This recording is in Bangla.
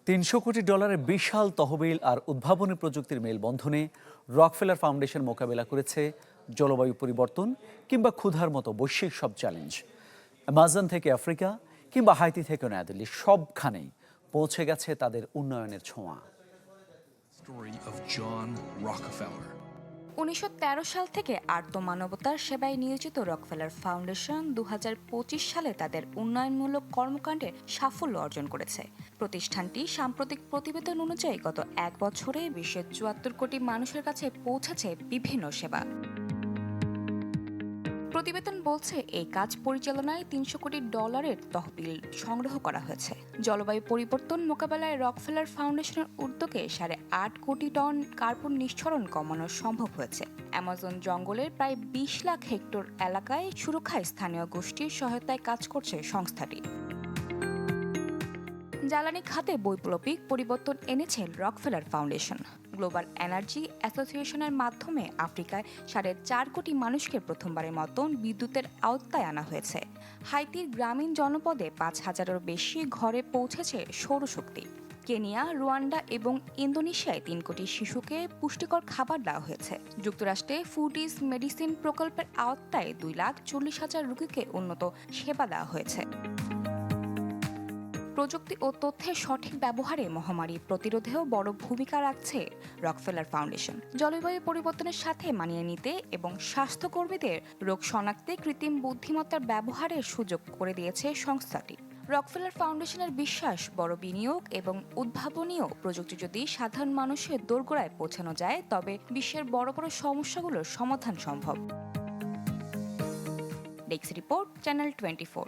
$300 কোটি বিশাল তহবিল আর উদ্ভাবনী প্রযুক্তির মেলবন্ধনে রকফেলার ফাউন্ডেশন মোকাবেলা করেছে জলবায়ু পরিবর্তন কিংবা ক্ষুধার মতো বৈশ্বিক সব চ্যালেঞ্জ। অ্যামাজন থেকে আফ্রিকা কিংবা হাইতি থেকে নয়াদিল্লি সবখানেই পৌঁছে গেছে তাদের উন্নয়নের ছোঁয়া। 1913 সাল থেকে আর্তমানবতার সেবায় নিয়োজিত রকফেলার ফাউন্ডেশন 2025 সালে তাদের উন্নয়নমূলক কর্মকাণ্ডে সাফল্য অর্জন করেছে। প্রতিষ্ঠানটি সাম্প্রতিক প্রতিবেদন অনুযায়ী গত এক বছরে বিশ্বের 74 কোটি মানুষের কাছে পৌঁছেছে বিভিন্ন সেবা। প্রতিবেদন বলছে এই কাজ পরিচালনায় $300 কোটি তহবিল সংগ্রহ করা হয়েছে। জলবায়ু পরিবর্তন মোকাবেলায় রকফেলার ফাউন্ডেশনের উদ্যোগে 8.5 কোটি টন কার্বন নিঃসরণ কমানো সম্ভব হয়েছে। অ্যামাজন জঙ্গলের প্রায় 20 লাখ হেক্টর এলাকায় সুরক্ষায় স্থানীয় গোষ্ঠীর সহায়তায় কাজ করছে সংস্থাটি। জ্বালানি খাতে বৈপ্লবিক পরিবর্তন এনেছে রকফেলার ফাউন্ডেশন। গ্লোবাল এনার্জি অ্যাসোসিয়েশনের মাধ্যমে আফ্রিকায় 4.5 কোটি মানুষকে প্রথমবারের মতন বিদ্যুতের আওতায় আনা হয়েছে। হাইতির গ্রামীণ জনপদে 5,000-এরও বেশি ঘরে পৌঁছেছে সৌরশক্তি। কেনিয়া, রুয়ান্ডা এবং ইন্দোনেশিয়ায় 3 কোটি শিশুকে পুষ্টিকর খাবার দেওয়া হয়েছে। যুক্তরাষ্ট্রে ফুড ইজ মেডিসিন প্রকল্পের আওতায় 2,40,000 রোগীকে উন্নত সেবা দেওয়া হয়েছে। প্রযুক্তি ও তথ্যের সঠিক ব্যবহারে মহামারী প্রতিরোধেও বড় ভূমিকা রাখছে রকফেলার ফাউন্ডেশন। জলবায়ু পরিবর্তনের সাথে মানিয়ে নিতে এবং স্বাস্থ্যকর্মীদের রোগ শনাক্তে কৃত্রিম বুদ্ধিমত্তার ব্যবহারের সুযোগ করে দিয়েছে সংস্থাটি। রকফেলার ফাউন্ডেশনের বিশ্বাস, বড় বিনিয়োগ এবং উদ্ভাবনীয় প্রযুক্তি যদি সাধারণ মানুষের দোরগোড়ায় পৌঁছানো যায় তবে বিশ্বের বড় বড় সমস্যাগুলোর সমাধান সম্ভব। Desk report, channel 24।